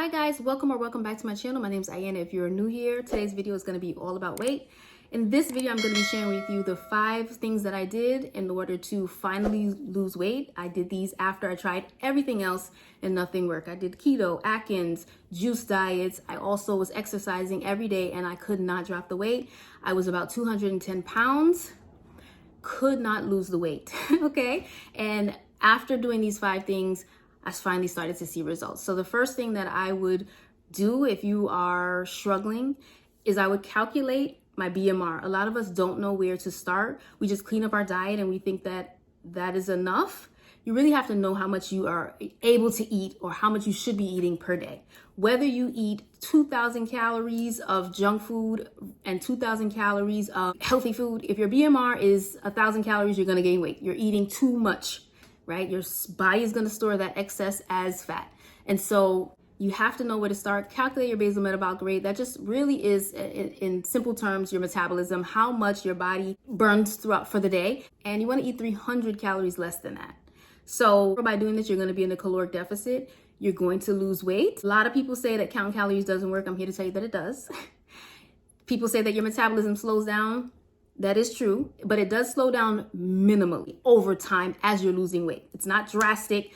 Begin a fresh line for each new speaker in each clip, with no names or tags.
Hi guys, welcome back to my channel. My name is Ayanna. If you're new here, today's video is going to be all about weight. In this video, I'm going to be sharing with you the 5 things that I did in order to finally lose weight. I did these after I tried everything else and nothing worked. I did keto, Atkins, juice diets. I also was exercising every day and I could not drop the weight. I was about 210 pounds, could not lose the weight, okay? And after doing these 5 things, I finally started to see results. So the first thing that I would do if you are struggling is I would calculate my BMR. A lot of us don't know where to start. We just clean up our diet and we think that that is enough. You really have to know how much you are able to eat or how much you should be eating per day. Whether you eat 2,000 calories of junk food and 2,000 calories of healthy food, if your BMR is 1,000 calories, you're gonna gain weight. You're eating too much, right? Your body is gonna store that excess as fat. And so you have to know where to start. Calculate your basal metabolic rate. That just really is, in simple terms, your metabolism, how much your body burns throughout for the day. And you wanna eat 300 calories less than that. So by doing this, you're gonna be in a caloric deficit. You're going to lose weight. A lot of people say that counting calories doesn't work. I'm here to tell you that it does. People say that your metabolism slows down. That is true, but it does slow down minimally over time as you're losing weight. It's not drastic.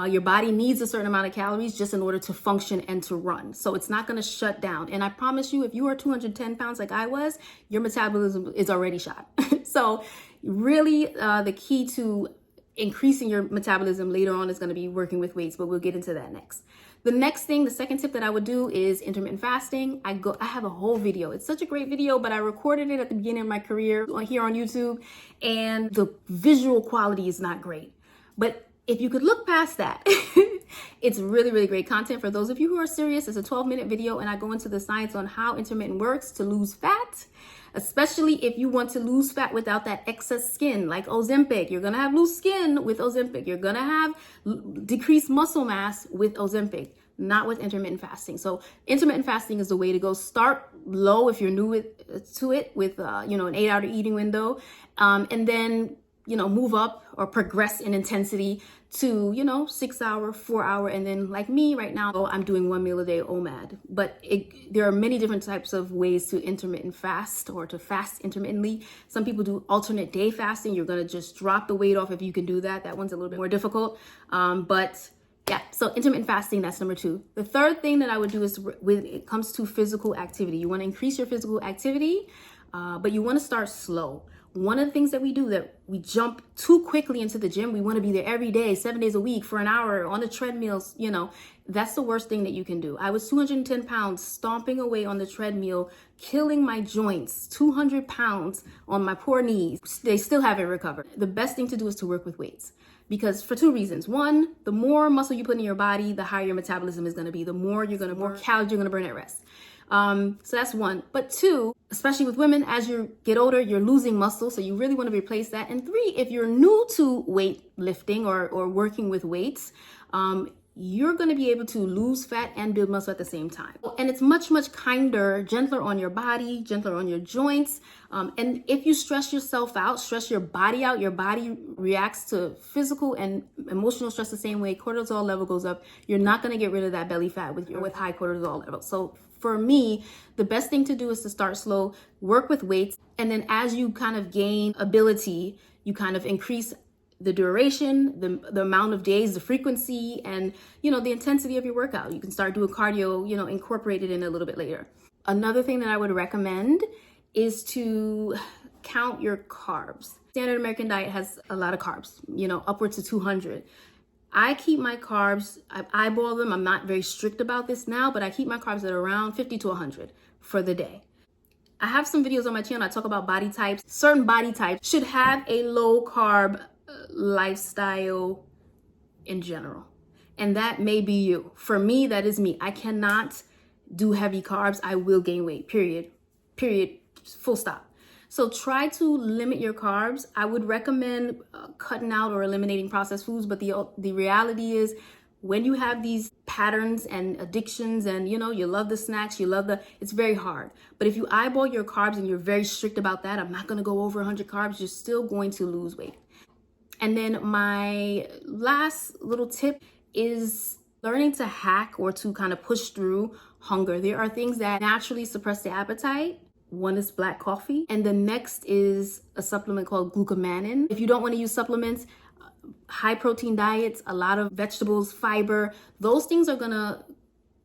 Your body needs a certain amount of calories just in order to function and to run. So it's not gonna shut down. And I promise you, if you are 210 pounds like I was, your metabolism is already shot. So really the key to increasing your metabolism later on is gonna be working with weights, but we'll get into that next. The next thing, the second tip that I would do is intermittent fasting. I have a whole video. It's such a great video, but I recorded it at the beginning of my career here on YouTube, and the visual quality is not great. But if you could look past that, it's really, really great content. For those of you who are serious, it's a 12-minute video, and I go into the science on how intermittent works to lose fat, especially if you want to lose fat without that excess skin, like Ozempic. You're gonna have loose skin with Ozempic. You're gonna have decreased muscle mass with Ozempic, not with intermittent fasting. So intermittent fasting is the way to go. Start low if you're new to it with an 8-hour eating window, and then move up or progress in intensity to 6-hour, 4-hour, and then like me right now, I'm doing 1 meal a day OMAD. But there are many different types of ways to intermittent fast or to fast intermittently. Some people do alternate day fasting. You're gonna just drop the weight off if you can do that. That one's a little bit more difficult, but yeah, so intermittent fasting, that's number 2. The third thing that I would do is when it comes to physical activity, you wanna increase your physical activity, but you wanna start slow. One of the things that we do, that we jump too quickly into the gym. We want to be there every day, 7 days a week for an hour on the treadmills. That's the worst thing that you can do. I was 210 pounds stomping away on the treadmill, killing my joints, 200 pounds on my poor knees. They still haven't recovered. The best thing to do is to work with weights, because for 2 reasons. One, the more muscle you put in your body, the higher your metabolism is going to be, the more calories you're going to burn at rest. So that's 1. But 2, especially with women, as you get older, you're losing muscle. So you really want to replace that. And 3, if you're new to weight lifting or working with weights, you're going to be able to lose fat and build muscle at the same time. And it's much, much kinder, gentler on your body, gentler on your joints. And if you stress yourself out, stress your body out, your body reacts to physical and emotional stress the same way. Cortisol level goes up. You're not going to get rid of that belly fat with high cortisol level. So for me, the best thing to do is to start slow, work with weights, and then as you kind of gain ability, you kind of increase the duration, the amount of days, the frequency, and the intensity of your workout. You can start doing cardio, incorporate it in a little bit later. Another thing that I would recommend is to count your carbs. Standard American diet has a lot of carbs, upwards to 200. I keep my carbs, I eyeball them. I'm not very strict about this now, but I keep my carbs at around 50 to 100 for the day. I have some videos on my channel. I talk about body types. Certain body types should have a low carb lifestyle in general. And that may be you. For me, that is me. I cannot do heavy carbs. I will gain weight, period, full stop. So try to limit your carbs. I would recommend cutting out or eliminating processed foods, but the reality is, when you have these patterns and addictions and you love the snacks, it's very hard. But if you eyeball your carbs and you're very strict about that, I'm not gonna go over 100 carbs, you're still going to lose weight. And then my last little tip is learning to hack or to kind of push through hunger. There are things that naturally suppress the appetite. One is black coffee, and the next is a supplement called glucomannan. If you don't want to use supplements, high protein diets, a lot of vegetables, fiber, those things are gonna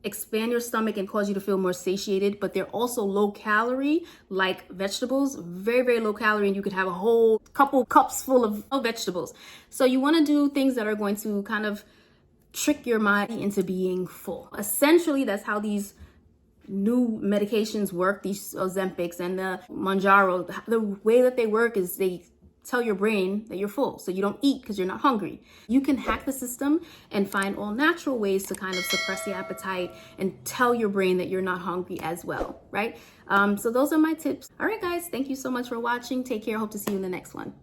expand your stomach and cause you to feel more satiated, but they're also low calorie, like vegetables, very, very low calorie, and you could have a whole couple cups full of vegetables. So you want to do things that are going to kind of trick your mind into being full. Essentially, that's how these new medications work, these Ozempics and the Mounjaro. The way that they work is they tell your brain that you're full, so you don't eat because you're not hungry. You can hack the system and find all natural ways to kind of suppress the appetite and tell your brain that you're not hungry as well, right? So those are my tips. All right, guys, thank you so much for watching. Take care. Hope to see you in the next one.